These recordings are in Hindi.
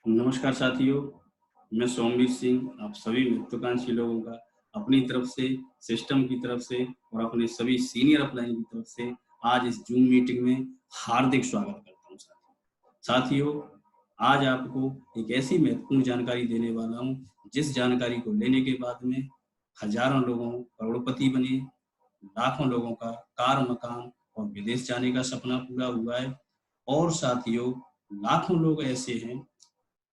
नमस्कार साथियों, मैं सोमवीर सिंह आप सभी महत्वाकांक्षी लोगों का अपनी तरफ से, सिस्टम की तरफ से और अपने सभी सीनियर अपलाइन की तरफ से आज इस जूम मीटिंग में हार्दिक स्वागत करता हूं। साथियों, आज आपको एक ऐसी महत्वपूर्ण जानकारी देने वाला हूं, जिस जानकारी को लेने के बाद में हजारों लोगों करोड़पति बने, लाखों लोगों का कार, मकान और विदेश जाने का सपना पूरा हुआ है। और साथियों, लाखों लोग ऐसे हैं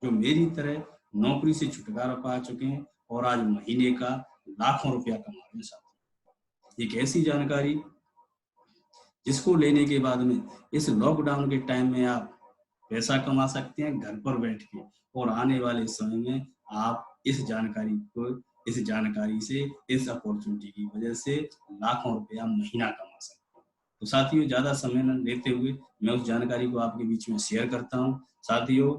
जो मेरी तरह नौकरी से छुटकारा पा चुके हैं और आज महीने का लाखों रुपया कमा रहे हैं। साथ एक ऐसी जानकारी जिसको लेने के बाद में इस लॉकडाउन के टाइम में आप पैसा कमा सकते हैं घर पर बैठ के, और आने वाले समय में आप इस जानकारी से, इस अपॉर्चुनिटी की वजह से लाखों रुपया महीना कमा सकते हैं। तो साथियों, ज्यादा समय न लेते हुए मैं उस जानकारी को आपके बीच में शेयर करता हूं। साथियों,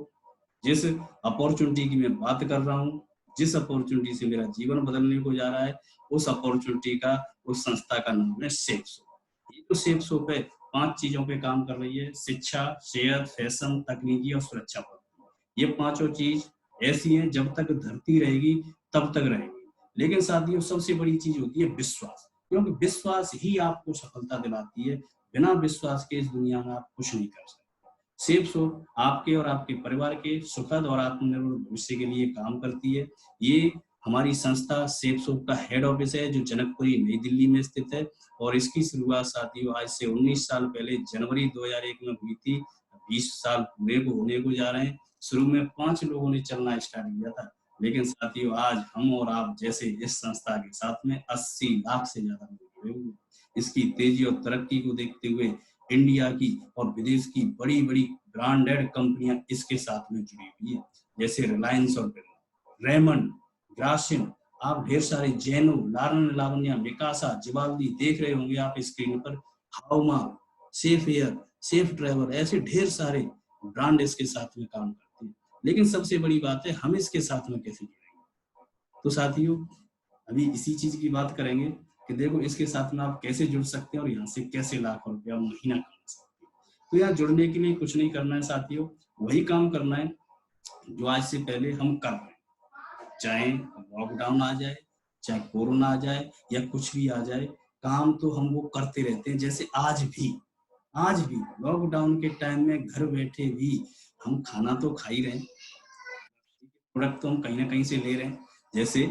जिस अपॉर्चुनिटी की मैं बात कर रहा हूँ, जिस अपॉर्चुनिटी से मेरा जीवन बदलने को जा रहा है, उस अपॉर्चुनिटी का, उस संस्था का नाम है सेफ्सो। ये जो सेफ्सो पे 5 चीजों पे काम कर रही है: शिक्षा, सेहत, फैशन, तकनीकी और सुरक्षा पर। ये पांचों चीज ऐसी हैं, जब तक धरती रहेगी तब तक रहेगी। लेकिन साथियों, सबसे बड़ी चीज होती है विश्वास, क्योंकि विश्वास ही आपको सफलता दिलाती है। बिना विश्वास के इस दुनिया में आप कुछ नहीं कर सकते। सेफ्सो आपके और आपके परिवार के सुखद और आत्मनिर्भर भविष्य के लिए काम करती है। ये हमारी संस्था सेफ्सो का हेड ऑफिस है, जो जनकपुरी नई दिल्ली में स्थित है। और इसकी शुरुआत साथियों आज से 19 साल पहले जनवरी 2001 में हुई थी। 20 साल पूरे को होने को जा रहे हैं। शुरू में 5 लोगों ने चलना स्टार्ट किया था, लेकिन साथियों आज हम और आप जैसे इस संस्था के साथ में 80 लाख से ज्यादा लोग जुड़े हुए हैं। इसकी तेजी और तरक्की को देखते हुए इंडिया की और विदेश की बड़ी बड़ी ब्रांडेड कंपनियां इसके साथ में जुड़ी हुई है, जैसे रिलायंस और बिरला, रेमंड, ग्रासिम। आप ढेर सारे जैनो, लारन लावण्या, मिकासा, जिबाल्दी देख रहे होंगे आप स्क्रीन पर। हाउमा, सेफ एयर, सेफ ट्रेवल, ऐसे ढेर सारे ब्रांड इसके साथ में काम करते हैं। लेकिन सबसे बड़ी बात है, हम इसके साथ में कैसे जुड़ेंगे। तो साथियों, अभी इसी चीज की बात करेंगे कि देखो इसके साथ में आप कैसे जुड़ सकते हैं और यहाँ से कैसे लाखों रुपया महीना कमा सकते हैं। तो यहाँ जुड़ने के लिए कुछ नहीं करना है साथियों, वही काम करना है जो आज से पहले हम कर रहे हैं। चाहे लॉकडाउन आ जाए, चाहे कोरोना आ जाए या कुछ भी आ जाए, काम तो हम वो करते रहते हैं। जैसे आज भी लॉकडाउन के टाइम में घर बैठे भी हम खाना तो खा ही रहे हैं, प्रोडक्ट तो हम कहीं ना कहीं से ले रहे हैं। जैसे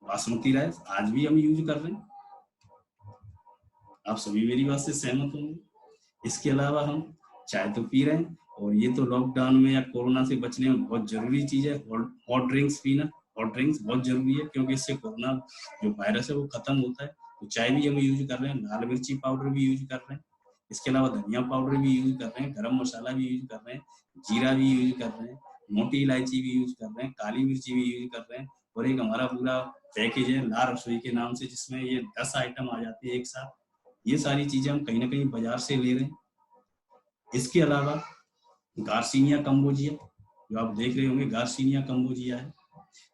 बासमती राइस आज भी हम यूज कर रहे हैं, आप सभी मेरी बात से सहमत होंगे। इसके अलावा हम चाय तो पी रहे हैं, और ये तो लॉकडाउन में या कोरोना से बचने में बहुत जरूरी चीज है। हॉट ड्रिंक्स पीना, हॉट ड्रिंक्स बहुत जरूरी है, क्योंकि इससे कोरोना जो वायरस है वो खत्म होता है। तो चाय भी हम यूज कर रहे हैं, लाल मिर्ची पाउडर भी यूज कर रहे हैं, इसके अलावा धनिया पाउडर भी यूज कर रहे हैं, गरम मसाला भी यूज कर रहे हैं, जीरा भी यूज कर रहे हैं, मोटी इलायची भी यूज कर रहे हैं, काली मिर्ची भी यूज कर रहे हैं। और एक हमारा पूरा पैकेज है ला रसोई के नाम से, जिसमें ये 10 आइटम आ जाते हैं एक साथ। ये सारी चीजें हम कहीं ना कहीं बाजार से ले रहे हैं। इसके अलावा गार्सिनिया कंबोजिया, जो आप देख रहे होंगे, गार्सिनिया कंबोजिया है।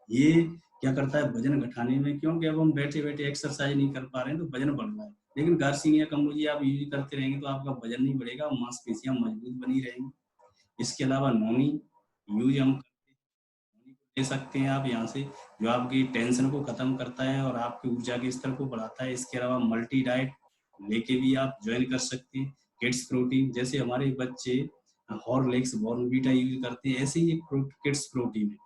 ये क्या करता है वजन घटाने में, क्योंकि अब हम बैठे बैठे एक्सरसाइज नहीं कर पा रहे हैं तो वजन बढ़ रहा है। लेकिन गार्सिनिया कंबोजिया आप यूज करते रहेंगे तो आपका वजन नहीं बढ़ेगा, मांसपेशियां मजबूत बनी रहेंगी। इसके अलावा नोनी यूज हम ले सकते हैं आप यहाँ से, जो आपकी टेंशन को खत्म करता है और आपकी ऊर्जा के स्तर को बढ़ाता है। इसके अलावा मल्टी डाइट लेके भी आप ज्वाइन कर सकते हैं। किड्स प्रोटीन, जैसे हमारे बच्चे हॉर्लिक्स, बॉर्नवीटा यूज करते हैं, ऐसे ही एक किड्स प्रोटीन है,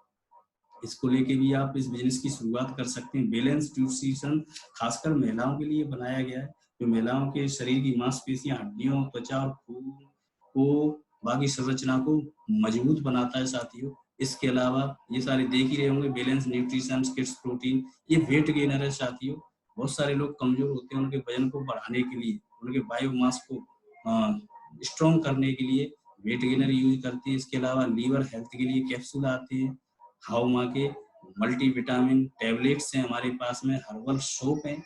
इसको लेके भी आप इस बिजनेस की शुरुआत कर सकते हैं। बैलेंस न्यूट्रिशन खासकर महिलाओं के लिए बनाया गया है, जो महिलाओं के शरीर की मांसपेशियां, हड्डियों, त्वचा और खून को, बाकी संरचना को मजबूत बनाता है साथियों। इसके अलावा ये सारे देख ही रहे होंगे, बैलेंस न्यूट्रिशन, किड्स प्रोटीन, ये वेट गेनर है साथियों। बहुत सारे लोग कमजोर होते हैं, उनके वजन को बढ़ाने के लिए, उनके बायोमास को स्ट्रॉन्ग करने के लिए वेट गेनर यूज करते हैं। इसके अलावा लीवर हेल्थ के लिए कैप्सूल आते हैं, हाउमा के मल्टी विटामिन टैबलेट्स हैं हमारे पास में, हर्बल सोप है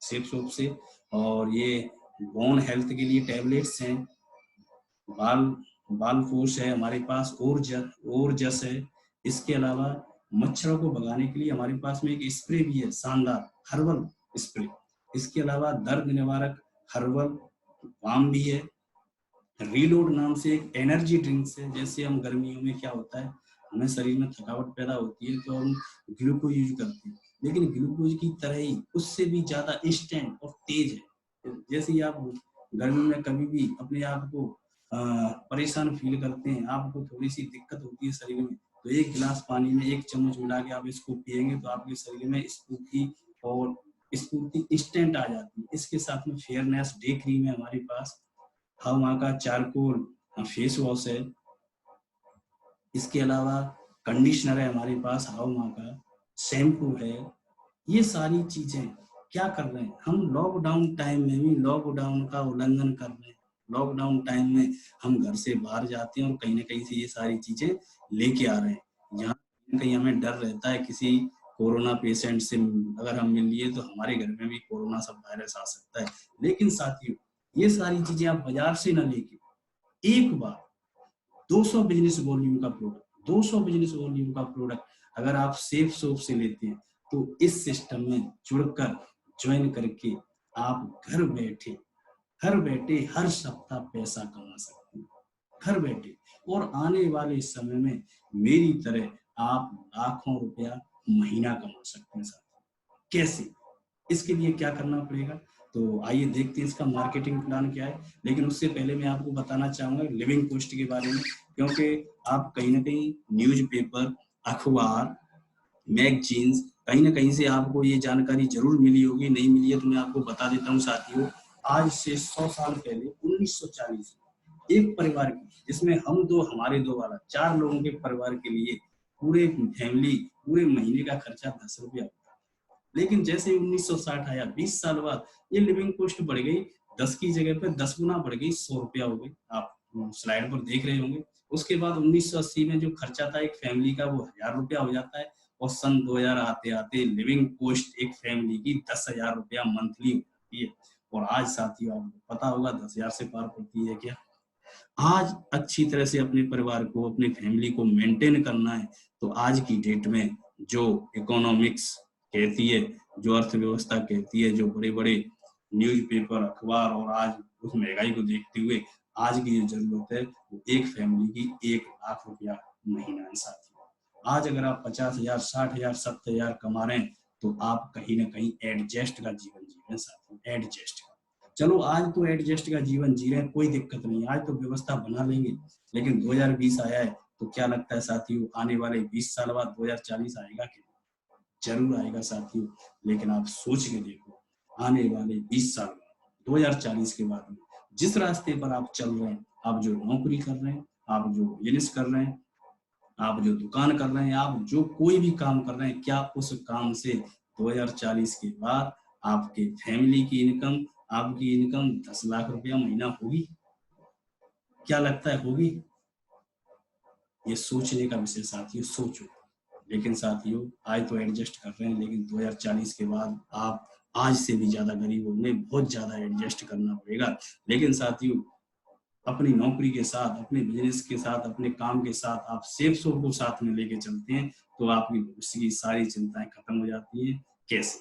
सेफ सोप से, और ये बोन हेल्थ के लिए टैबलेट्स हैं, बाल बाल फोर्स है हमारे पास, और जस है। इसके अलावा मच्छरों को भगाने के लिए हमारे पास में एक स्प्रे भी है, शानदार हर्बल स्प्रे। इसके अलावा दर्द निवारक हर्बल बाम भी है। रीलोड नाम से एक एनर्जी ड्रिंक्स है, जैसे हम गर्मियों में क्या होता है, हमें शरीर में थकावट पैदा होती है तो हम ग्लूकोज यूज करते हैं, लेकिन ग्लूकोज की तरह ही उससे भी ज्यादा इंस्टेंट और तेज है। तो जैसे ही आप गर्मी में कभी भी अपने आप को परेशान फील करते हैं, आपको थोड़ी सी दिक्कत होती है शरीर में, तो एक गिलास पानी में 1 चम्मच मिला के आप इसको पिएंगे तो आपके शरीर में स्फूर्ति और स्फूर्ति इंस्टेंट आ जाती है। इसके साथ में फेयरनेस डे क्रीम है हमारे पास, हवा का चारकोल फेस वॉश है, इसके अलावा कंडीशनर है हमारे पास हवा का, शैम्पू है। ये सारी चीजें क्या कर रहे हैं हम, लॉकडाउन टाइम में भी लॉकडाउन का उल्लंघन कर रहे हैं। लॉकडाउन टाइम में हम घर से बाहर जाते हैं और कहीं ना कहीं से ये सारी चीजें लेके आ रहे हैं। यहाँ कहीं हमें डर रहता है किसी कोरोना पेशेंट से अगर हम मिल लिए तो हमारे घर में भी कोरोना सब वायरस आ सकता है। लेकिन साथियों, ये सारी चीजें आप बाजार से ना लेके एक बार 200 बिजनेस वॉल्यूम का प्रोडक्ट 200 बिजनेस वॉल्यूम का प्रोडक्ट अगर आप सेफ शॉप से लेते हैं तो इस सिस्टम में जुड़कर ज्वाइन करके आप घर बैठे हर सप्ताह पैसा कमा सकते हैं, घर बैठे। और आने वाले समय में मेरी तरह आप लाखों रुपया महीना कमा सकते हैं। साथ कैसे, इसके लिए क्या करना पड़ेगा, तो आइए देखते हैं इसका मार्केटिंग प्लान क्या है। लेकिन उससे पहले मैं आपको बताना चाहूंगा लिविंग पोस्ट के बारे में, क्योंकि आप कहीं ना कहीं न्यूज़पेपर, अखबार, मैगजीन्स कहीं ना कहीं से आपको ये जानकारी जरूर मिली होगी, नहीं मिली है तो मैं आपको बता देता हूँ साथियों। आज से 100 साल पहले 1940 एक परिवार की, जिसमें हम दो हमारे दो वाला 4 लोगों के परिवार के लिए पूरे फैमिली पूरे महीने का खर्चा 10 रुपया होता। लेकिन जैसे 1960 आया, 20 साल बाद ये लिविंग कॉस्ट बढ़ गई, 10 की जगह पे 10 गुना बढ़ गई, 100 रुपया हो गई। आप स्लाइड पर देख रहे होंगे। उसके बाद 1980 में जो खर्चा था एक फैमिली का वो 1000 रुपया हो जाता है, और सन 2000 आते आते लिविंग कॉस्ट एक फैमिली की 10,000 रुपया मंथली होती है। और आज साथियों आपको पता होगा 10,000 से पार पड़ती है क्या। आज अच्छी तरह से अपने परिवार को, अपनी फैमिली को मेंटेन करना है तो आज की डेट में जो इकोनॉमिक्स कहती है, जो अर्थव्यवस्था कहती है, जो बड़े बड़े न्यूज़पेपर, अखबार और आज उस महंगाई को देखते हुए आज की जो जरूरत है वो एक फैमिली की 1 लाख रुपया महीना है साथियों। आज अगर आप 50,000, 60,000, 70,000 कमा रहे हैं तो आप कहीं ना कहीं एडजस्ट का जीवन जी रहे हैं साथियों, एडजस्ट। चलो आज तो एडजस्ट का जीवन जी रहे हैं, कोई दिक्कत नहीं, आज तो व्यवस्था बना लेंगे। लेकिन 2020 आया है तो क्या लगता है साथियों, आने वाले 20 साल बाद 2040 आएगा क्या? जरूर आएगा साथियों। लेकिन आप सोच के देखो, आने वाले 20 साल बाद 2040 के बाद में जिस रास्ते पर आप चल रहे हैं, आप जो नौकरी कर रहे हैं, आप जो बिजनेस कर रहे हैं, आप जो दुकान कर रहे हैं, आप जो कोई भी काम कर रहे हैं, क्या उस काम से 2040 के बाद आपके फैमिली की इनकम, आपकी इनकम 10 लाख रुपया महीना होगी? क्या लगता है होगी? ये सोचने का विषय साथियों, सोचो। लेकिन साथियों आज तो एडजस्ट कर रहे हैं, लेकिन 2040 के बाद आप आज से भी ज्यादा गरीब होंगे, बहुत ज्यादा एडजस्ट करना पड़ेगा। लेकिन साथियों अपनी नौकरी के साथ, अपने बिजनेस के साथ, अपने काम के साथ आप सेफ शोर को साथ में लेके चलते हैं तो आपकी भविष्य की सारी चिंताएं खत्म हो जाती हैं। कैसे?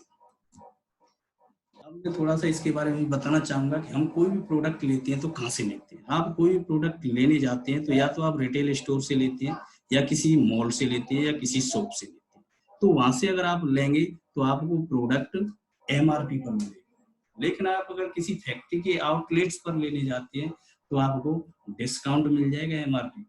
अब मैं थोड़ा सा इसके बारे में बताना चाहूंगा कि हम कोई भी प्रोडक्ट लेते हैं तो कहाँ से लेते हैं। आप कोई भी प्रोडक्ट लेने जाते हैं तो या तो आप रिटेल स्टोर से लेते हैं, या किसी मॉल से लेते हैं, या किसी शॉप से लेते हैं। तो वहां से अगर आप लेंगे तो आपको प्रोडक्ट एमआरपी पर मिलेगा। लेकिन आप अगर किसी फैक्ट्री के आउटलेट्स पर लेने जाते हैं तो आपको डिस्काउंट मिल जाएगा, एमआरपी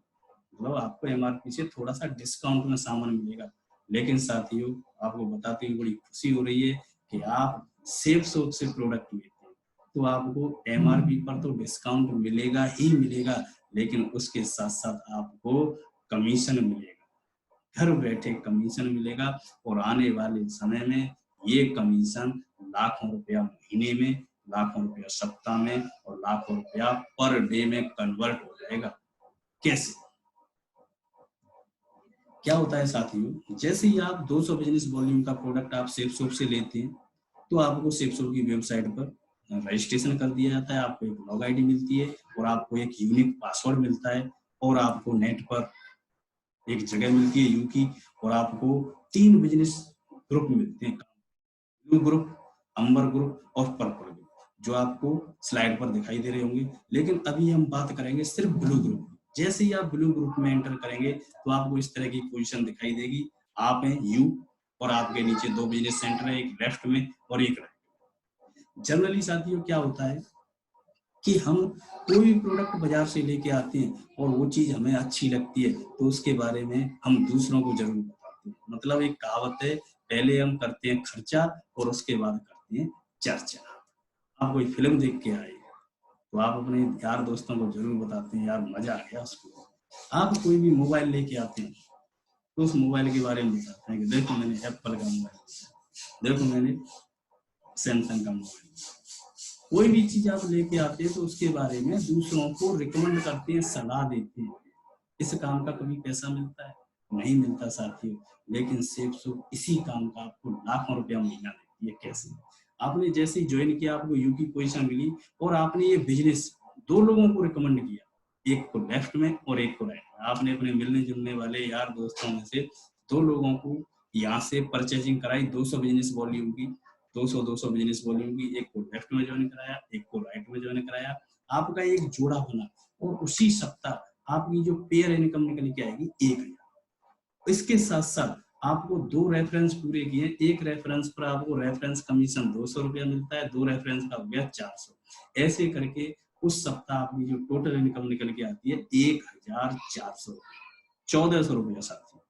मतलब आपको एमआरपी से थोड़ा सा डिस्काउंट में सामान मिलेगा। लेकिन साथियों आपको बताते हुए बड़ी खुशी हो रही है कि आप सेफ सोच से प्रोडक्ट लेते हैं तो आपको एमआरपी पर तो डिस्काउंट मिलेगा ही मिलेगा, लेकिन उसके साथ साथ आपको कमीशन मिलेगा, घर बैठे कमीशन मिलेगा। और आने वाले समय में ये कमीशन लाखों रुपया महीने में, लाखों रुपया सप्ताह में और लाखों रुपया पर डे में कन्वर्ट हो जाएगा। कैसे? क्या होता है साथियों, जैसे ही आप 200 बिजनेस वॉल्यूम का प्रोडक्ट आप सेफ शॉप से लेते हैं तो आपको सेफ शॉप की वेबसाइट पर रजिस्ट्रेशन कर दिया जाता है, आपको एक लॉग आईडी मिलती है और आपको एक यूनिक पासवर्ड मिलता है, और आपको नेट पर एक जगह मिलती है यू की, और आपको 3 बिजनेस ग्रुप मिलते हैं, ब्लू ग्रुप, अंबर ग्रुप और पर्पल ग्रुप, जो आपको स्लाइड पर दिखाई दे रहे होंगे। लेकिन अभी हम बात करेंगे सिर्फ ब्लू ग्रुप। जैसे ही आप ब्लू ग्रुप में एंटर करेंगे तो आपको इस तरह की पोजीशन दिखाई देगी। आप हैं यू और आपके नीचे 2 बिजनेस सेंटर है, एक लेफ्ट में और एक राइट। जनरली साथियों क्या होता है कि हम कोई भी प्रोडक्ट बाजार से लेके आते हैं और वो चीज हमें अच्छी लगती है तो उसके बारे में हम दूसरों को जरूर बताते हैं। मतलब एक कहावत है, पहले हम करते हैं खर्चा और उसके बाद करते हैं चर्चा। आप कोई फिल्म देख के आए तो आप अपने यार दोस्तों को जरूर बताते हैं यार मजा आ गया उसको। आप कोई भी मोबाइल लेके आते हैं तो उस मोबाइल के बारे में बताते हैं कि देखो मैंने एप्पल का मोबाइल, देखो मैंने सैमसंग का मोबाइल। कोई भी चीज आप लेके आते हैं तो उसके बारे में दूसरों को रिकमेंड करते हैं, सलाह देते हैं। इस काम का कभी पैसा मिलता है? नहीं मिलता साथियों, लेकिन सिर्फ इसी काम का आपको लाखों रुपया महीना देती है। कैसे? आपने जैसे ही ज्वाइन किया आपको यू की पोजीशन मिली और आपने ये बिजनेस 2 लोगों को रिकमेंड किया, एक को लेफ्ट में और एक को राइट में। आपने अपने मिलने जुलने वाले यार दोस्तों में से 2 लोगों को यहाँ से परचेजिंग कराई 200 बिजनेस वॉल्यूम की, 200 बिजनेस वॉल्यूम की। एक को लेफ्ट में ज्वाइन कराया, एक को राइट में ज्वाइन कराया। आपका एक जोड़ा बना और उसी सप्ताह आपकी जो पेयर इनकम निकल के आएगी 1000। इसके साथ साथ आपको 2 रेफरेंस पूरे किए, एक रेफरेंस पर आपको रेफरेंस कमीशन 200 रुपया मिलता है, 2 रेफरेंस का हो गया 400। ऐसे करके उस सप्ताह आपकी जो टोटल इनकम निकल के आती है 1400, 1400 रुपया साथियों।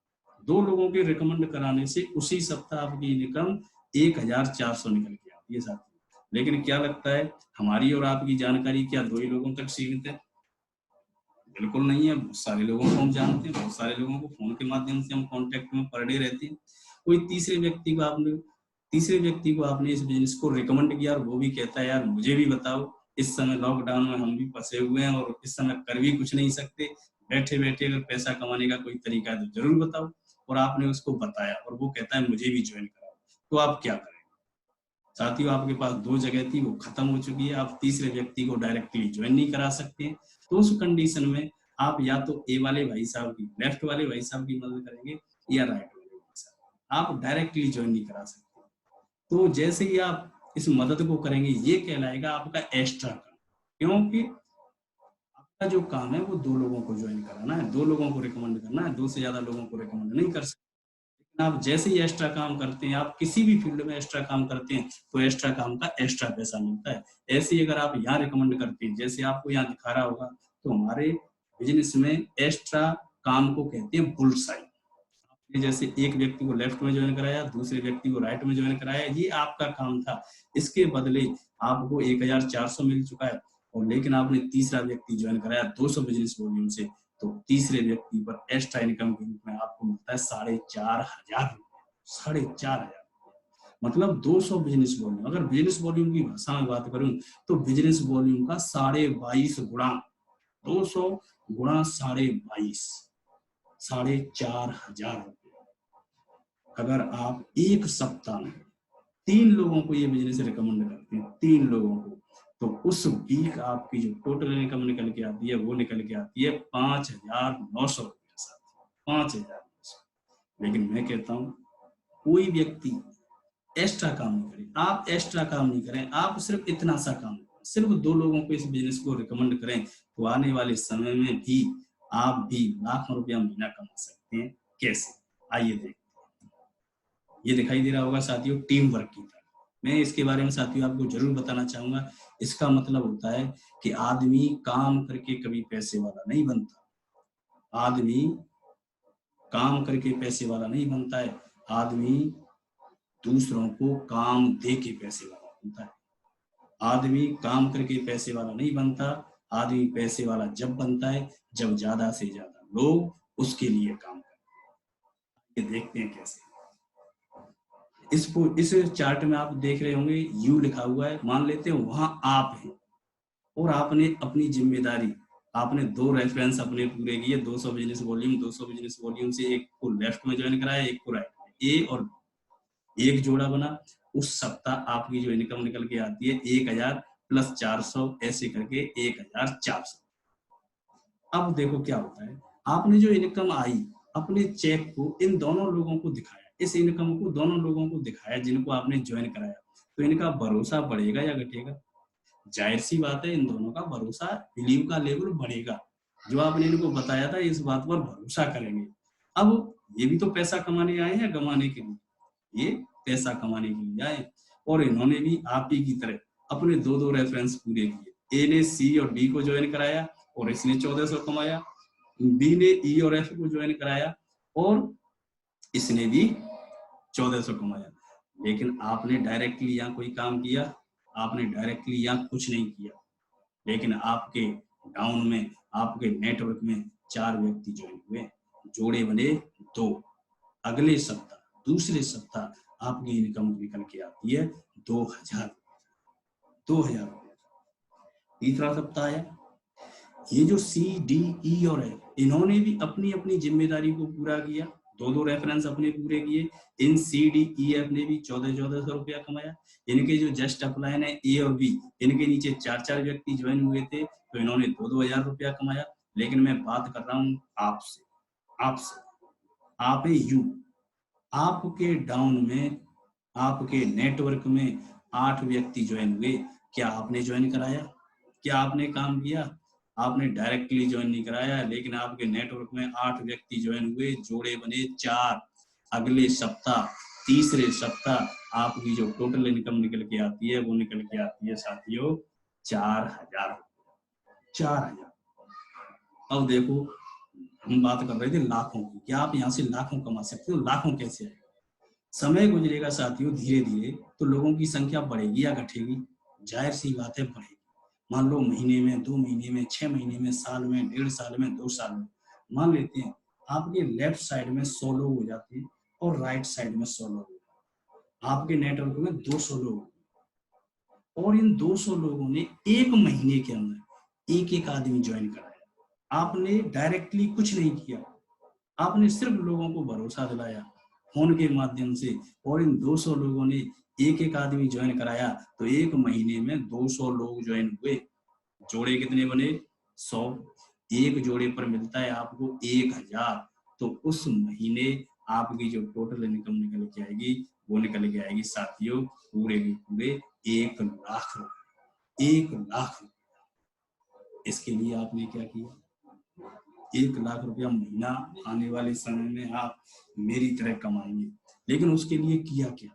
2 लोगों के रिकमेंड कराने से उसी सप्ताह आपकी इनकम 1400 निकल के आती है साथियों। लेकिन क्या लगता है हमारी और आपकी जानकारी क्या 2 ही लोगों तक सीमित है? बिल्कुल नहीं है। बहुत सारे लोगों को हम जानते हैं, बहुत सारे लोगों को फोन के माध्यम से हम कांटेक्ट में पर डे रहते हैं। कोई तीसरे व्यक्ति को आपने इस बिजनेस को रिकमेंड किया और वो भी कहता है यार मुझे भी बताओ, इस समय लॉकडाउन में हम भी फंसे हुए हैं और इस समय कर भी कुछ नहीं सकते, बैठे बैठे अगर पैसा कमाने का कोई तरीका है तो जरूर बताओ। और आपने उसको बताया और वो कहता है मुझे भी ज्वाइन कराओ, तो आप क्या करें? साथियों आपके पास 2 जगह थी, वो खत्म हो चुकी है। आप तीसरे व्यक्ति को डायरेक्टली ज्वाइन नहीं करा सकते। तो उस कंडीशन में आप या तो ए वाले भाई साहब की, लेफ्ट वाले भाई साहब की मदद करेंगे या राइट वाले भाई साहब, आप डायरेक्टली ज्वाइन नहीं करा सकते। तो जैसे ही आप इस मदद को करेंगे ये कहलाएगा आपका एक्स्ट्रा काम, क्योंकि आपका जो काम है वो 2 लोगों को ज्वाइन कराना है, 2 लोगों को रिकमेंड करना है, 2 से ज्यादा लोगों को रिकमेंड नहीं कर सकते। आप जैसे ही एक्स्ट्रा काम करते हैं, आप किसी भी फील्ड में एक्स्ट्रा काम करते हैं तो एक्स्ट्रा काम का एक्स्ट्रा पैसा मिलता है। ऐसे ही अगर आप यहाँ रिकमेंड करते हैं, जैसे आपको यहाँ दिखा रहा होगा, तो हमारे बिजनेस में एक्स्ट्रा काम को कहते हैं बुलसाई। आपने जैसे एक व्यक्ति को लेफ्ट में ज्वाइन कराया, दूसरे व्यक्ति को राइट में ज्वाइन कराया, ये आपका काम था। इसके बदले आपको 1400 मिल चुका है और लेकिन आपने तीसरा व्यक्ति ज्वाइन कराया 200 बिजनेस वॉल्यूम से, तो तीसरे व्यक्ति पर एक्स्ट्रा इनकम के रूप में आपको मिलता है 4500 रुपए। 4500 मतलब 200 बिजनेस वॉल्यूम। अगर बिजनेस वॉल्यूम की भाषा में बात करूं तो बिजनेस वॉल्यूम का 22.5 गुणा, 200 गुणा 22.5, 4500 रुपए। अगर आप एक सप्ताह में 3 लोगों को ये बिजनेस रिकमेंड करते हैं, 3 लोगों को, तो उस वीक आपकी जो टोटल इनकम निकल के आती है वो निकल के आती है 5900 रुपया, 5900। लेकिन मैं कहता हूँ कोई व्यक्ति एक्स्ट्रा काम नहीं करे, आप एक्स्ट्रा काम नहीं करें, आप सिर्फ इतना सा काम करें, सिर्फ 2 लोगों को इस बिजनेस को रिकमेंड करें, तो आने वाले समय में भी आप भी लाखों रुपया महीना कमा सकते हैं। कैसे? आइए देखते हैं। ये दिखाई दे रहा होगा साथियों टीम वर्क की तरह। मैं इसके बारे में साथियों आपको जरूर बताना चाहूंगा। इसका मतलब होता है कि आदमी काम करके कभी पैसे वाला नहीं बनता, आदमी काम करके पैसे वाला नहीं बनता है, आदमी दूसरों को काम दे के पैसे वाला बनता है। आदमी काम करके पैसे वाला नहीं बनता, आदमी पैसे वाला जब बनता है जब ज्यादा से ज्यादा लोग उसके लिए काम करते हैं। ये देखते हैं कैसे। इस चार्ट में आप देख रहे होंगे यू लिखा हुआ है, मान लेते हैं वहां आप हैं और आपने अपनी जिम्मेदारी, आपने 2 रेफरेंस अपने पूरे किए, 200 बिजनेस वॉल्यूम से एक को लेफ्ट में ज्वाइन कराया, एक को राइट में, ए और एक जोड़ा बना। उस सप्ताह आपकी जो इनकम निकल के आती है 1000 प्लस 400, ऐसे करके 1400। अब देखो क्या होता है, आपने जो इनकम आई अपने चेक को इन दोनों लोगों को दिखाया, इस इनकम को दोनों लोगों को दिखाया जिनको आपने ज्वाइन कराया, तो इनका भरोसा बढ़ेगा या घटेगा? जाहिर सी बात है इन दोनों का भरोसा, बिलीव का लेवल बढ़ेगा। जो आपने इनको बताया था इस बात पर भरोसा करेंगे। अब ये भी तो पैसा कमाने आए हैं गंवाने के लिए, ये पैसा कमाने के लिए आए। और इन्होंने भी आप ही की तरह अपने 2-2 रेफरेंस पूरे किए। ए ने सी और डी को ज्वाइन कराया और इसने 1400 कमाया, बी ने ई और एफ को ज्वाइन कराया और इसने भी 1400 कमाया। लेकिन आपने डायरेक्टली यहाँ कोई काम किया? आपने डायरेक्टली यहाँ कुछ नहीं किया। लेकिन आपके डाउन में, आपके नेटवर्क में 4 व्यक्ति ज्वाइन हुए, जोड़े बने 2। अगले सप्ताह, दूसरे सप्ताह आपकी इनकम निकल के आती है 2000 रुपये। तीसरा सप्ताह आया, ये जो सी डी ई और एफ, इन्होंने भी अपनी अपनी जिम्मेदारी को पूरा किया, 2-2 रेफरेंस अपने पूरे किए। इन सी डी ई एफ ने भी 1400 रुपया कमाया। इनके जो जस्ट अपलाइन है ए और बी, इनके नीचे 4-4 व्यक्ति ज्वाइन हुए थे तो इन्होंने 2-2 हजार रुपया कमाया। लेकिन मैं बात कर रहा हूँ आपसे, आप है यू, आपके डाउन में, आपके नेटवर्क में 8 व्यक्ति ज्वाइन हुए। क्या आपने ज्वाइन कराया? क्या आपने काम किया? आपने डायरेक्टली ज्वाइन नहीं कराया, लेकिन आपके नेटवर्क में 8 व्यक्ति ज्वाइन हुए, जोड़े बने 4। अगले सप्ताह, तीसरे सप्ताह आपकी जो टोटल इनकम निकल के आती है वो निकल के आती है साथियों 4000। 4000। अब देखो, हम बात कर रहे थे लाखों की, क्या आप यहाँ से लाखों कमा सकते हो? लाखों कैसे आए? समय गुजरेगा साथियों धीरे धीरे तो लोगों की संख्या बढ़ेगी या घटेगी? जाहिर सी बात है बढ़ेगी। मान लो महीने में, 2 महीने में, 6 महीने में, साल में, 1.5 साल में, 2 साल में, मान लेते हैं आपके लेफ्ट साइड में 100 लोग हो जाते हैं और राइट साइड में 100 लोग, आपके नेटवर्क में 200 लोग, और इन 200 लोगों ने 1 महीने के अंदर एक आदमी ज्वाइन कराया। आपने डायरेक्टली कुछ नहीं किया, आपने सिर्फ लोगों को भरोसा दिलाया फोन के माध्यम से, और इन 200 लोगों ने एक आदमी ज्वाइन कराया तो 1 महीने में 200 लोग ज्वाइन हुए। जोड़े कितने बने? 100। एक जोड़े पर मिलता है आपको 1000। तो उस महीने आपकी जो टोटल इनकम निकल के आएगी वो निकल के आएगी साथियों पूरे के पूरे 1 लाख रुपए। 1 लाख रुपए। इसके लिए आपने क्या किया? 1 लाख रुपया महीना आने वाले समय में आप मेरी तरह कमाएंगे। लेकिन उसके लिए किया क्या?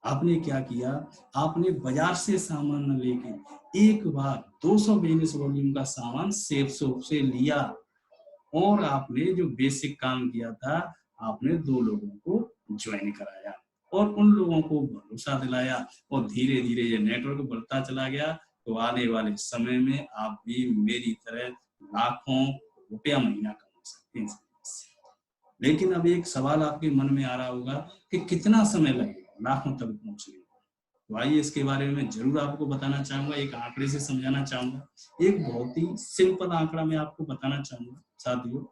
आपने क्या किया? आपने बाजार से सामान न लेके एक बार 200 बिजनेस वॉल्यूम का सामान सेफ शॉप से लिया, और आपने जो बेसिक काम किया था, आपने 2 लोगों को ज्वाइन कराया और उन लोगों को भरोसा दिलाया, और धीरे धीरे ये नेटवर्क बढ़ता चला गया। तो आने वाले समय में आप भी मेरी तरह लाखों रुपया महीना कमा सकते हैं। लेकिन अब एक सवाल आपके मन में आ रहा होगा कि कितना समय लगेगा लाखों तक पहुंचने में? तो आइए इसके बारे में जरूर आपको बताना चाहूंगा, एक आंकड़े से समझाना चाहूंगा। एक बहुत ही सिंपल आंकड़ा मैं आपको बताना चाहूंगा साथियों,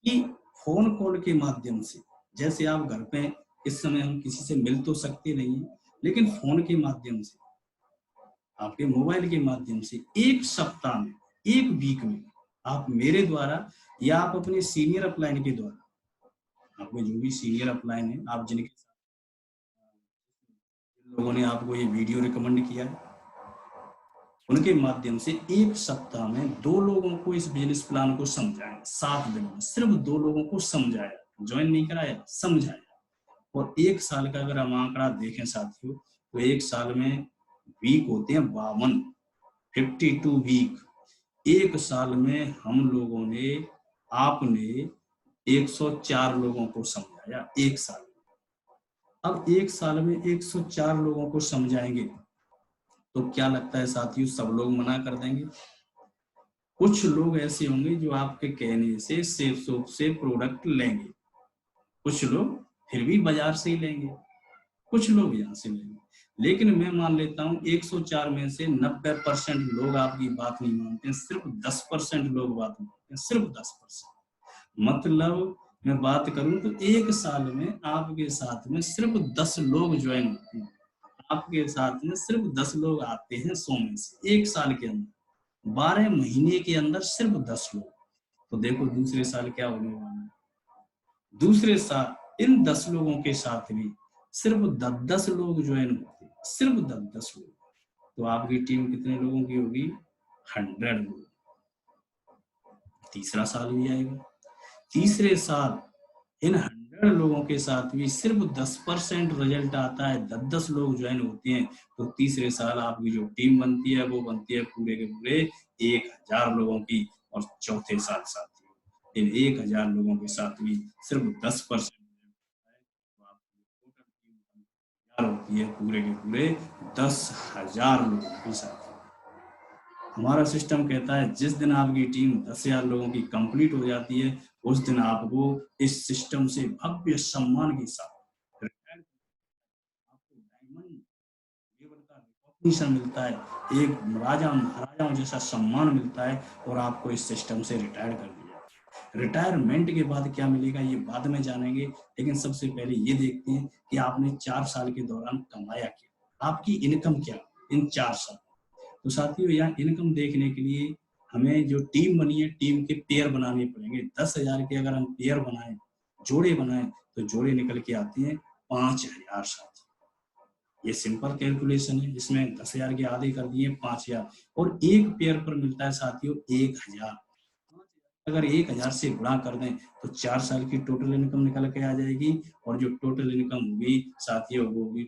कि फोन कॉल के माध्यम से, जैसे आप घर पे इस समय हम किसी से मिल तो सकते नहीं है, लेकिन फोन के माध्यम से, आपके मोबाइल के माध्यम से, एक सप्ताह में, एक वीक में आप मेरे द्वारा या आप अपने सीनियर अपलाइन के द्वारा, आपके जो भी सीनियर अपलाइन है, आप जिनके लोगों ने आपको ये वीडियो रिकमेंड किया है, उनके माध्यम से एक सप्ताह में 2 लोगों को इस बिजनेस प्लान को समझाया। 7 दिन में सिर्फ 2 लोगों को समझाया, ज्वाइन नहीं कराया, समझाया। और 1 साल का अगर हम आंकड़ा देखें साथियों, तो 1 साल में वीक होते हैं 52, 52 वीक। 1 साल में हम लोगों ने, आपने 104 लोगों को समझाया 1 साल में। अब 1 साल में 104 लोगों को समझाएंगे तो क्या लगता है साथियों, सब लोग मना कर देंगे? कुछ लोग ऐसे होंगे जो आपके कहने से सेफ शॉप से प्रोडक्ट लेंगे, कुछ लोग फिर भी बाजार से ही लेंगे, कुछ लोग यहाँ से लेंगे। लेकिन मैं मान लेता हूँ 104 में से 90% लोग आपकी बात नहीं मानते हैं, सिर्फ 10% लोग बात मानते हैं, सिर्फ 10%। मतलब मैं बात करूं तो 1 साल में आपके साथ में सिर्फ 10 लोग ज्वाइन होते हैं, आपके साथ में सिर्फ 10 लोग आते हैं 100 में से। 1 साल के अंदर, 12 महीने के अंदर सिर्फ 10 लोग। तो देखो दूसरे साल क्या होने वाला है। दूसरे साल इन 10 लोगों के साथ भी सिर्फ 10 लोग ज्वाइन होते हैं, सिर्फ 10 लोग। तो आपकी टीम कितने लोगों की होगी? 100 लोग। तीसरा साल भी आएगा। तीसरे साल इन 100 लोगों के साथ भी सिर्फ 10% रिजल्ट आता है, 10-10 लोग ज्वाइन होते हैं, तो तीसरे साल आपकी जो टीम बनती है वो बनती है पूरे के पूरे 1000 लोगों की। और चौथे साल साथियों इन 1000 लोगों के साथ भी सिर्फ 10% तो आपकी टोटल टीम तैयार होती है पूरे के पूरे 10,000 लोगों के साथ। हमारा सिस्टम कहता है जिस दिन आपकी टीम 10,000 लोगों की कंप्लीट हो जाती है उस दिन आपको इस सिस्टम से भव्य सम्मान के साथ रिटायर आपको डायमंड लेवल का रिकॉग्निशन मिलता है, एक राजा महाराजाओं जैसा सम्मान मिलता है और आपको इस सिस्टम से रिटायर कर दिया। रिटायरमेंट के बाद क्या मिलेगा ये बाद में जानेंगे, लेकिन सबसे पहले ये देखते हैं कि आपने 4 साल के दौरान कमाया क्या, आपकी इनकम क्या इन 4 साल। तो साथियों यहाँ इनकम देखने के लिए हमें जो टीम बनी है टीम के पेयर बनाने पड़ेंगे। 10,000 के अगर हम पेयर बनाएं, जोड़े बनाएं, तो जोड़े निकल के आते हैं 5,000 साथियों। ये सिंपल कैलकुलेशन है, इसमें 10,000 के आधे कर दिए 5,000 और एक पेयर पर मिलता है साथियों 1,000। अगर 1,000 से गुणा कर दें तो 4 साल की टोटल इनकम निकल के आ जाएगी और जो टोटल इनकम होगी साथियों वो होगी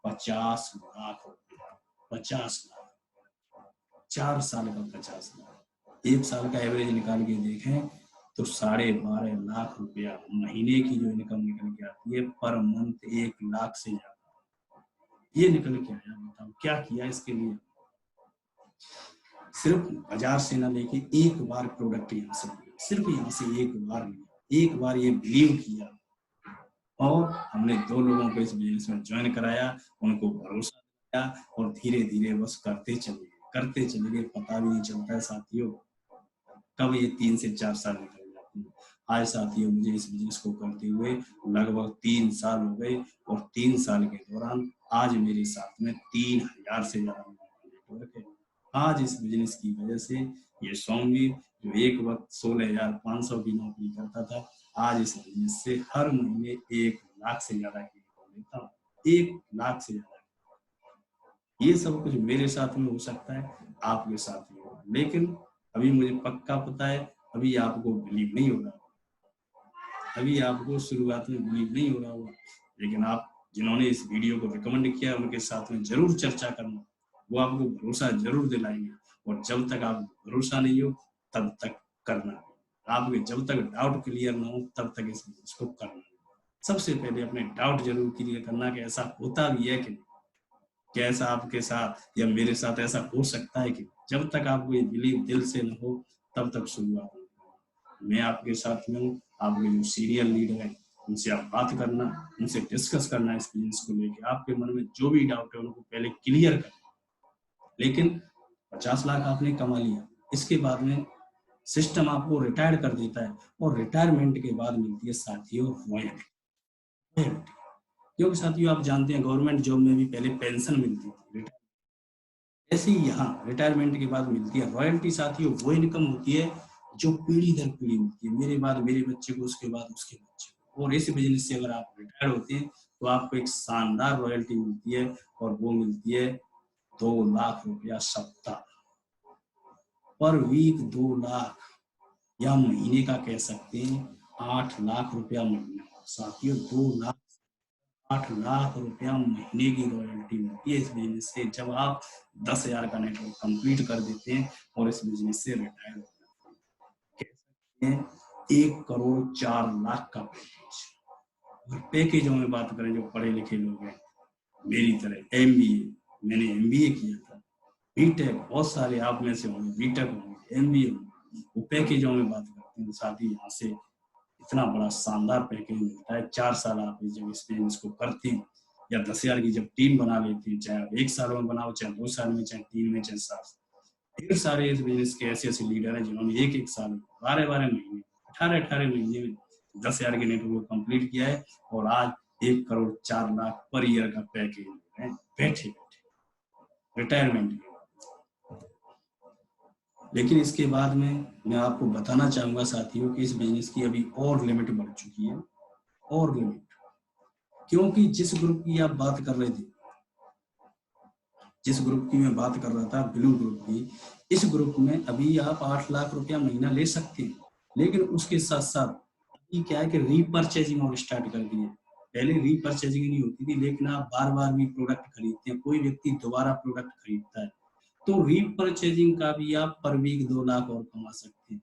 50 लाख रुपया। 50 लाख 4 साल का 50 लाख। एक साल का एवरेज निकाल के देखें तो 12.5 लाख रुपया महीने की जो इनकम निकल के आती है पर मंथ 1 लाख से ज्यादा ये निकल के आया। बताओ क्या किया इसके लिए। सिर्फ बाजार से ना लेके एक बार प्रोडक्ट यहाँ से लिया, सिर्फ यहाँ से एक बार लिया, एक बार ये बिलीव किया और हमने 2 लोगों को इस बिजनेस में ज्वाइन कराया, उनको भरोसा दिया और धीरे धीरे बस करते चले गए। पता भी नहीं चलता है साथियों कब ये 3 से 4 साल निकल जाते हैं। आज साथियों मुझे इस बिजनेस को करते हुए लगभग 3 साल हो गए और 3 साल के दौरान आज मेरे साथ में 3,000 से ज्यादा नेटवर्क है। आज इस बिजनेस की वजह से ये सोमवीर जो एक वक्त 16,500 की नौकरी करता था, आज इस बिजनेस से हर महीने 1 लाख से ज्यादा की इनकम लेता हूँ। 1 लाख से ज्यादा। ये सब कुछ मेरे साथ में हो सकता है, आपके साथ में होगा, लेकिन अभी मुझे पक्का पता है अभी आपको बिलीव नहीं हो रहा, अभी आपको शुरुआत में बिलीव नहीं हो रहा होगा, लेकिन आप जिन्होंने इस वीडियो को रिकमेंड किया उनके साथ में जरूर चर्चा करना, वो आपको भरोसा जरूर दिलाएंगे। और जब तक आपको भरोसा नहीं हो तब तक करना, आपके जब तक डाउट क्लियर ना हो तब तक इस बिजनेस को करना। सबसे पहले अपने डाउट जरूर क्लियर करना कि ऐसा होता भी है कि क्या ऐसा आपके साथ या मेरे साथ ऐसा हो सकता है कि जब तक आपको ये बिलीव दिल से न हो तब तक शुरुआत नहीं। मैं आपके साथ में हूँ, आपके जो सीनियर लीडर है उनसे आप बात करना, उनसे डिस्कस करना इस बिजनेस को लेके, आपके मन में जो भी डाउट है उनको पहले क्लियर करना। लेकिन 50 लाख आपने कमा लिया, इसके बाद में सिस्टम आपको रिटायर कर देता है और रिटायरमेंट के बाद मिलती है साथियों रॉयल्टी। क्योंकि साथियों आप जानते हैं गवर्नमेंट जॉब में भी पहले पेंशन मिलती थी, ऐसे ही यहाँ रिटायरमेंट के बाद मिलती है रॉयल्टी। साथियों वो इनकम होती है जो पीढ़ी दर पीढ़ी मिलती है, मेरे बाद मेरे बच्चे को, उसके बाद उसके बच्चे को। और इस बिजनेस से अगर आप रिटायर होते हैं तो आपको एक शानदार रॉयल्टी मिलती है और वो मिलती है 2 लाख रुपया सप्ताह, पर वीक 2 लाख, या महीने का कह सकते हैं 8 लाख रुपया महीना। साथियों 8 लाख रुपया महीने की रॉयल्टी मिलती है इस बिजनेस से जब आप 10,000 का नेटवर्क कंप्लीट कर देते हैं और इस बिजनेस से रिटायर हो जाते हैं। 1,04,00,000 का पैकेज। और पैकेजों में बात करें जो पढ़े लिखे लोग हैं मेरी तरह, MBA, मैंने MBA किया था, बीटेक, बहुत सारे आप में से होंगे बीटेक होंगे, MBA होंगे, वो पैकेजों में बात करते हैं। साथ ही यहाँ से इतना बड़ा शानदार पैकेज मिलता है। 4 साल आप जब इस बिजनेस को करते हैं या 10,000 की जब टीम बना लेते हैं, चाहे आप 1 साल में बनाओ, चाहे 2 साल में, चाहे 3 में, चाहे 7 साल। ढेर सारे इस बिजनेस के ऐसे ऐसे लीडर हैं जिन्होंने 1-1 साल में, 12-12 महीने, 18-18 महीने में 10,000 के नेटवर्क को कंप्लीट किया है और आज 1,04,00,000 पर ईयर का पैकेज ले रहे हैं बैठे बैठे रिटायरमेंट के। लेकिन इसके बाद में मैं आपको बताना चाहूंगा साथियों कि इस बिजनेस की अभी और लिमिट बढ़ चुकी है, और लिमिट, क्योंकि जिस ग्रुप की आप बात कर रहे थे, जिस ग्रुप की मैं बात कर रहा था, ब्लू ग्रुप की, इस ग्रुप में अभी आप 8 लाख रुपया महीना ले सकते हैं, लेकिन उसके साथ साथ अभी क्या है कि रीपरचेजिंग और स्टार्ट कर दी है। पहले रीपरचेजिंग नहीं होती थी, लेकिन आप बार बार भी प्रोडक्ट खरीदते हैं, कोई व्यक्ति दोबारा प्रोडक्ट खरीदता है, तो रीपरचेजिंग का भी आप पर वीक 2 लाख और कमा सकते हैं।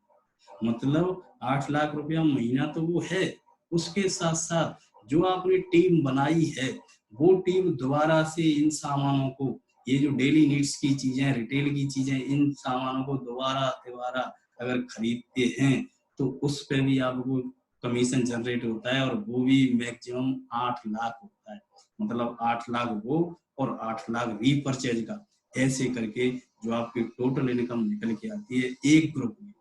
मतलब 8 लाख रुपया महीना तो वो है, उसके साथ साथ जो आपने टीम बनाई है, वो टीम दोबारा से इन सामानों को, ये जो डेली नीड्स की चीजें, रिटेल की चीजें, इन सामानों को दोबारा दोबारा अगर खरीदते हैं तो उस पे भी आपको कमीशन जनरेट होता है, और वो भी मैक्सिमम 8 लाख होता है। मतलब 8 लाख वो और 8 लाख रीपरचेज का, ऐसे करके जो आपकी टोटल इनकम निकल के आती है एक ग्रुप में,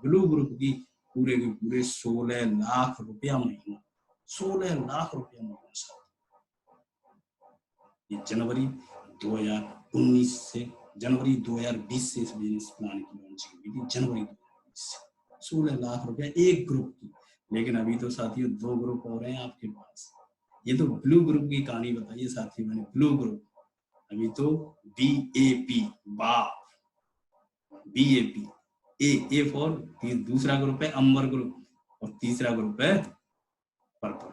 ब्लू ग्रुप की पूरे के पूरे 16 लाख रुपया महीना, 16 लाख रुपया महीना। ये जनवरी 2019 से, जनवरी 2020 से इस बिजनेस प्लान की लॉन्चिंग हुई थी, जनवरी 2020 से 16 लाख रुपया एक ग्रुप की। लेकिन अभी तो साथियों 2 ग्रुप और हैं आपके पास। ये तो ब्लू ग्रुप की कहानी बताइए साथियों मैंने, ब्लू ग्रुप। अभी तो BAP, बाप, BAP, ए फॉर दूसरा ग्रुप है अंबर ग्रुप, और तीसरा ग्रुप है पर्पल।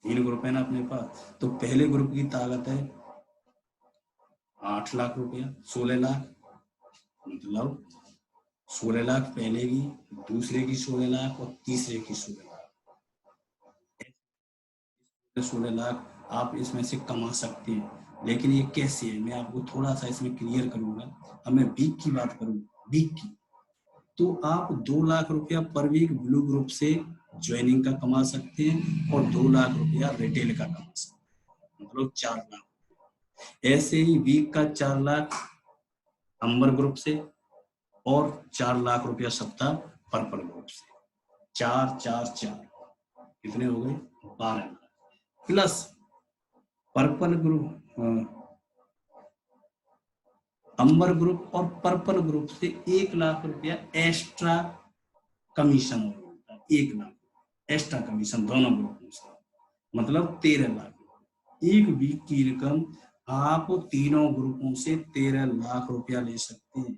3 ग्रुप है ना अपने पास। तो पहले ग्रुप की ताकत है 8 लाख रुपया, 16 लाख, मतलब 16 लाख पहले की, दूसरे की 16 लाख और तीसरे की 16 लाख, 16 लाख आप इसमें से कमा सकते हैं। लेकिन ये कैसे है, मैं आपको थोड़ा सा इसमें क्लियर करूंगा। अब मैं वीक की बात करूँ, वीक की, तो आप 2 लाख रुपया पर वीक ब्लू ग्रुप से ज्वाइनिंग का कमा सकते हैं, और 2 लाख रुपया रिटेल का कमा सकते हैं, मतलब 4 लाख। ऐसे ही वीक का 4 लाख अंबर ग्रुप से, और 4 लाख रुपया सप्ताह पर्पल ग्रुप से। 4 4 4 कितने हो गए, 12 lakh. Plus purple group, amber group और पर्पल ग्रुप से 1 लाख रुपया एक्स्ट्रा कमीशन होता है, 1 लाख एक्स्ट्रा कमीशन दोनों ग्रुपों से, मतलब 13 लाख। एक वीक की रकम आप तीनों ग्रुपों से 13 लाख रुपया ले सकते हैं।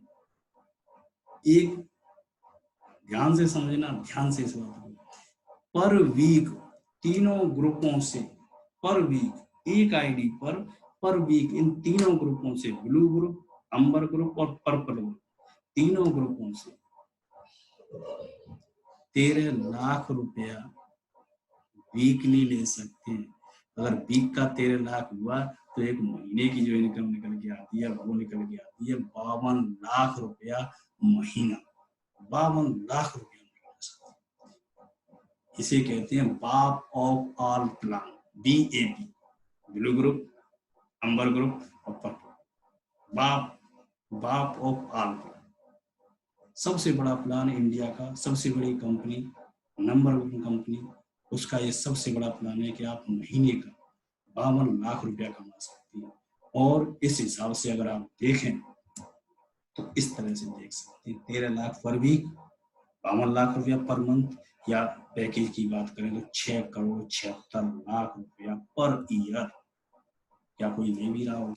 एक ध्यान से समझना, ध्यान से इस बात को, पर वीक तीनों ग्रुपों से, पर वीक एक आईडी पर वीक इन तीनों ग्रुपों से, ब्लू ग्रुप, अंबर ग्रुप और पर्पल ग्रुप, तीनों ग्रुपों से 13 लाख रुपया वीकली ले सकते हैं। अगर वीक का 13 लाख हुआ तो एक महीने की जो इनकम निकल के आती है वो निकल के आती है 52 लाख रुपया महीना, 52 लाख रुपया महीना। इसे कहते हैं बाप of all plan, BAP, blue group, amber group और पर्पल, बाप, बाप ऑफ ऑल प्लान। सबसे बड़ा प्लान इंडिया का, सबसे बड़ी कंपनी, नंबर 1 कंपनी, उसका ये सबसे बड़ा प्लान है कि आप महीने का 52 लाख रुपया कमा सकती हैं। और इस हिसाब से अगर आप देखें तो इस तरह से देख सकते हैं, 13 लाख पर वीक, 52 लाख रुपया पर मंथ, या पैकेज की बात करें तो 6 करोड़ 76 लाख रुपया पर ईयर। क्या कोई ले भी रहा हो?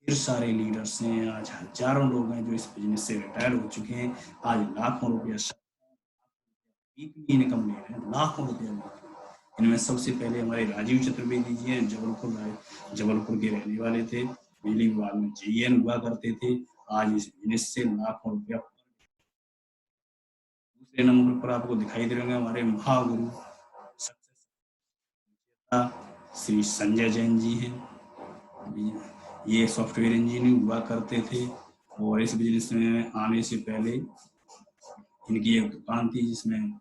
फिर सारे लीडर्स हैं, आज हजारों लोग हैं जो इस बिजनेस से रिटायर हो चुके हैं, आज लाखों रुपया इनकम ले रहे हैं, लाखों रुपया। इनमें सबसे पहले हमारे राजीव चतुर्वेदी जी हैं, जबलपुर के रहने वाले थे, बिजली विभाग में JN हुआ करते थे, आज इस बिजनेस से लाखों रुपया। दूसरे नंबर पर आपको दिखाई दे रहे होंगे हमारे महागुरु श्री संजय जैन जी हैं। ये सॉफ्टवेयर इंजीनियर हुआ करते थे, और इस बिजनेस में आने से पहले इनकी एक दुकान थी जिसमें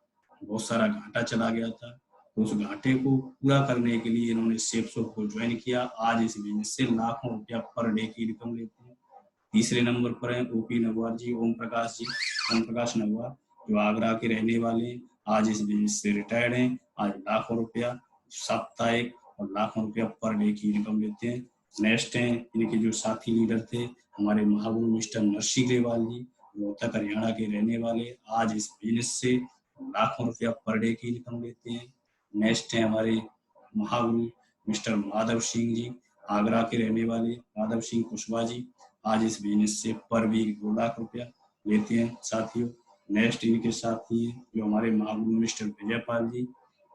बहुत सारा घाटा चला गया था। तो उस घाटे को पूरा करने के लिए इन्होंने सेफ शॉप को ज्वाइन किया। आज इस बिजनेस से लाखों रुपया पर डे की इनकम लेते हैं। तीसरे नंबर पर है OP नगवार जी, ओम प्रकाश नगवार, जो आगरा के रहने वाले हैं, आज इस बिजनेस से रिटायर्ड हैं। आज लाखों रुपया साप्ताहिक और लाखों रुपया पर डे की इनकम लेते हैं। नेक्स्ट हैं इनके जो साथी लीडर थे हमारे महागुरु मिस्टर नरसी ग्रेवाल जी, रोहतक हरियाणा के रहने वाले, आज इस बिजनेस से लाखों रुपया पर डे की इनकम लेते हैं। नेक्स्ट है हमारे महागुरु मिस्टर माधव सिंह जी, आगरा के रहने वाले, माधव सिंह कुशवाहा जी, आज इस बिजनेस से पर वीक 2 लाख रुपया लेते हैं साथियों। नेक्स्ट इनके साथी हैं जो हमारे महागुरु मिस्टर विजयपाल जी,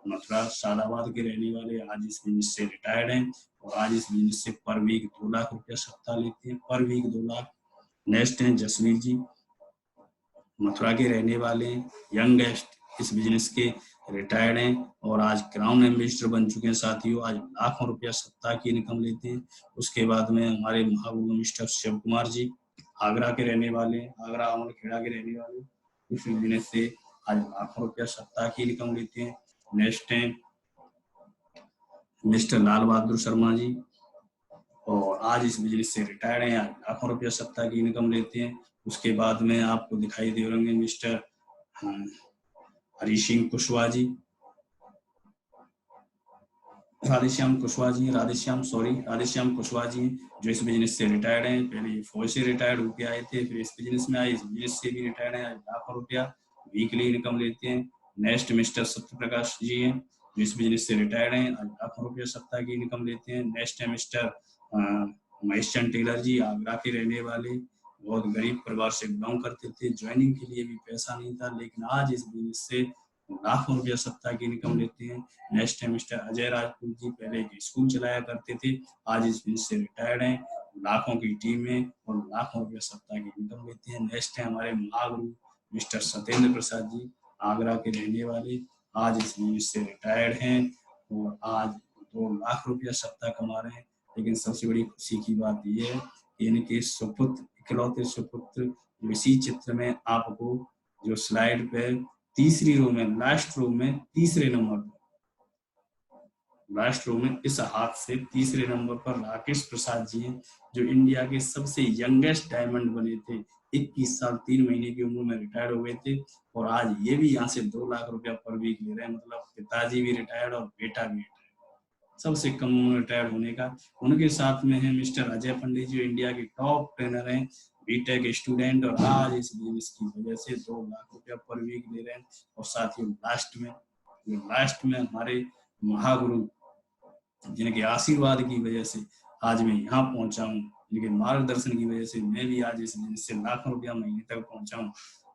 मथुरा सादाबाद के रहने वाले, आज इस बिजनेस से रिटायर्ड हैं और आज इस बिजनेस से पर वीक 2 लाख रुपया सप्ताह लेते हैं, पर वीक 2 लाख। नेक्स्ट हैं जसवीर जी, मथुरा के रहने वाले हैं, यंगेस्ट इस बिजनेस के, रिटायर्ड हैं और आज क्राउन एम्बेसडर बन चुके हैं साथियों। आज लाखों रुपया सप्ताह की इनकम लेते हैं। उसके बाद में हमारे महागुरु मिस्टर शिव कुमार जी, आगरा के रहने वाले हैं, आगरा अमरखेड़ा के रहने वाले, इस बिजनेस से आज लाखों रुपया सप्ताह की इनकम लेते हैं। नेक्स्ट है मिस्टर लाल बहादुर शर्मा जी और आज इस बिजनेस से रिटायर्ड हैं, आज लाखों रुपया सप्ताह की इनकम लेते हैं। उसके बाद में आपको दिखाई दे रहे होंगे मिस्टर हरी सिंह कुशवाहा जी, राधेश्याम कुशवाहा जी जो इस बिजनेस से रिटायर्ड हैं। पहले फौज से रिटायर्ड होके आए थे, फिर इस बिजनेस में आए, इस बिजनेस से भी रिटायर्ड हैं, लाखों रुपया वीकली इनकम लेते हैं। नेक्स्ट मिस्टर सत्य प्रकाश जी हैं जो इस बिजनेस से रिटायर्ड हैं, लाखों रुपया सप्ताह की इनकम लेते हैं। नेक्स्ट है मिस्टर महेश चंद टेलर जी, आगरा के रहने वाले, बहुत गरीब परिवार से बिलोंग करते थे, ज्वाइनिंग के लिए भी पैसा नहीं था, लेकिन आज इस बिजनेस से लाखों रुपया सप्ताह की इनकम लेते हैं। नेक्स्ट है मिस्टर अजय राजपूत जी, पहले एक स्कूल चलाया करते थे, आज इस बिजनेस से रिटायर्ड हैं, लाखों की टीम में और लाखों रुपया सप्ताह की इनकम लेते हैं। नेक्स्ट है हमारे महागुरु मिस्टर सत्येंद्र प्रसाद जी, आगरा के रहने वाले, आज इस बिजनेस से रिटायर्ड हैं और आज 2 लाख रुपया सप्ताह कमा रहे हैं। लेकिन सबसे बड़ी खुशी की बात यह है कि इनके सुपुत्र, इकलौते सुपुत्र, इसी चित्र में आपको जो स्लाइड पे तीसरी रो में, लास्ट रो में तीसरे नंबर पर, लास्ट रो में इस हाथ से तीसरे नंबर पर राकेश प्रसाद जी हैं जो इंडिया के सबसे यंगेस्ट डायमंड बने थे। 21 साल 3 महीने की उम्र में रिटायर्ड हो गए थे और आज ये भी यहाँ से 2 लाख रुपया पर वीक ले रहे हैं। मतलब पिताजी भी रिटायर्ड और बेटा भी रिटायर्ड, सबसे कम उम्र रिटायर्ड होने का। उनके साथ में है मिस्टर अजय पंडित जी, इंडिया के टॉप ट्रेनर हैं, बीटेक स्टूडेंट, और आज इस बिजनेस की वजह से 2 लाख रुपया पर वीक ले रहे हैं। और साथियों लास्ट में हमारे महागुरु जिनके आशीर्वाद की वजह से आज मैं यहाँ पहुंचा हूँ, जिनके मार्गदर्शन की वजह से मैं भी आज इस बिजनेस से लाखों रुपया महीने तक पहुंचा हूँ।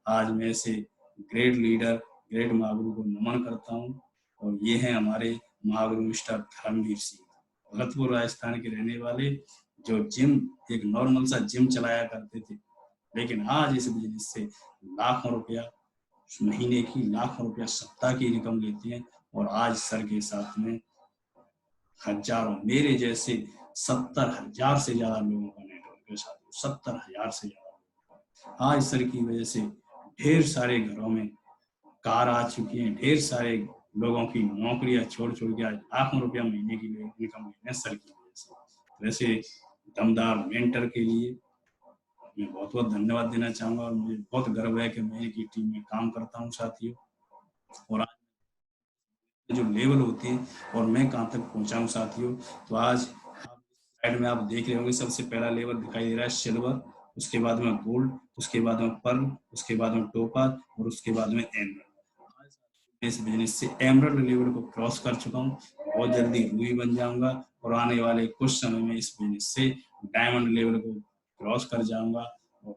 आज मैं ऐसे ग्रेट लीडर, ग्रेट महागुरु को नमन करता हूँ। और ये हैं हमारे महागुरु मिस्टर धर्मवीर सिंह, भगतपुर राजस्थान के रहने वाले, जो जिम, एक नॉर्मल सा जिम चलाया करते थे, लेकिन आज इस बिजनेस से लाखों रुपया महीने की, लाखों रुपया सप्ताह की इनकम लेते हैं। और आज सर के साथ में हजारों, मेरे जैसे 70,000 से ज्यादा लोगों का नेटवर्क है साथियों, 70,000 से ज्यादा। आज सर की वजह से ढेर सारे घरों में कार आ चुकी हैं, ढेर सारे लोगों की नौकरियां छोड़ के आज लाखों रुपया महीने की इनकम ले रहे हैं सर की वजह से। वैसे दमदार मेंटर के लिए मैं बहुत बहुत धन्यवाद देना चाहूंगा और मुझे बहुत गर्व है कि मैं इनकी टीम में काम करता हूं साथियों। और आज जो लेवल होते हैं और मैं कहां तक पहुंचा हूं साथियों, तो आज साइड में आप देख रहे होंगे, सबसे पहला लेवल दिखाई दे रहा है सिल्वर, उसके बाद में गोल्ड, उसके बाद में पर्ल, उसके बाद में टोपाज और उसके बाद में एमरल्ड। इस बिजनेस से एमरल्ड लेवल को क्रॉस कर चुका हूँ, बहुत जल्दी रूबी बन जाऊंगा और आने वाले कुछ समय में इस बिजनेस से डायमंड लेवल को क्रॉस कर जाऊंगा। और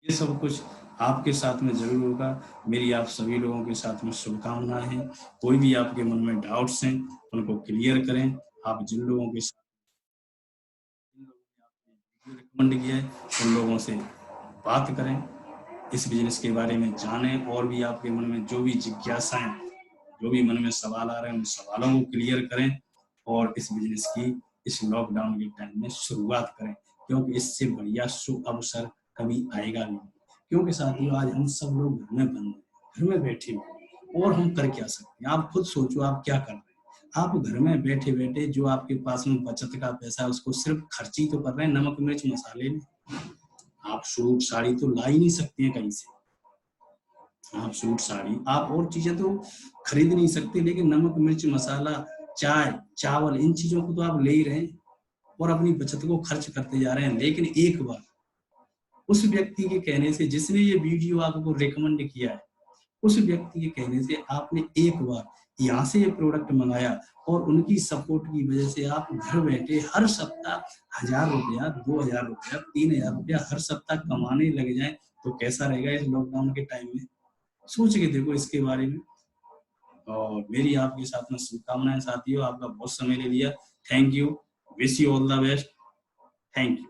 ये सब कुछ आपके साथ में जरूर होगा। मेरी आप सभी लोगों के साथ में शुभकामनाएं हैं। कोई भी आपके मन में डाउट्स हैं उनको क्लियर करें। आप जिन लोगों के साथ रिकमेंड किया है उन लोगों से बात करें, इस बिजनेस के बारे में जानें, और भी आपके मन में जो भी जिज्ञासाएं, जो भी मन में सवाल आ रहे हैं उन सवालों को क्लियर करें और इस बिजनेस की इस लॉकडाउन के टाइम में शुरुआत करें, क्योंकि इससे बढ़िया शुभ अवसर कभी आएगा नहीं। क्योंकि साथियों आज हम सब लोग घर में बंद हैं, घर में बैठे हुए, और हम कर क्या सकते हैं? आप खुद सोचो आप क्या कर रहे हैं। आप घर में बैठे बैठे जो आपके पास में बचत का पैसा है उसको सिर्फ खर्ची तो कर रहे हैं नमक मिर्च मसाले में। आप सूट साड़ी तो ला ही नहीं सकते हैं कहीं से, आप सूट साड़ी, आप और चीजें तो खरीद नहीं सकते, लेकिन नमक मिर्च मसाला, चाय चावल, इन चीजों को तो आप ले ही रहे हैं और अपनी बचत को खर्च करते जा रहे हैं। लेकिन एक बार उस व्यक्ति के कहने से, जिसने ये वीडियो आपको रिकमेंड किया है, उस व्यक्ति के कहने से आपने एक बार यहाँ से ये प्रोडक्ट मंगाया और उनकी सपोर्ट की वजह से आप घर बैठे हर सप्ताह 1000 रुपया, 2000 रुपया, 3000 रुपया हर सप्ताह कमाने लग जाए तो कैसा रहेगा इस लॉकडाउन के टाइम में। सोच के देखो इसके बारे में। और मेरी आपके साथ में शुभकामनाएं साथियों। आपका बहुत समय ले लिया, thank you, wish you all the best, thank you.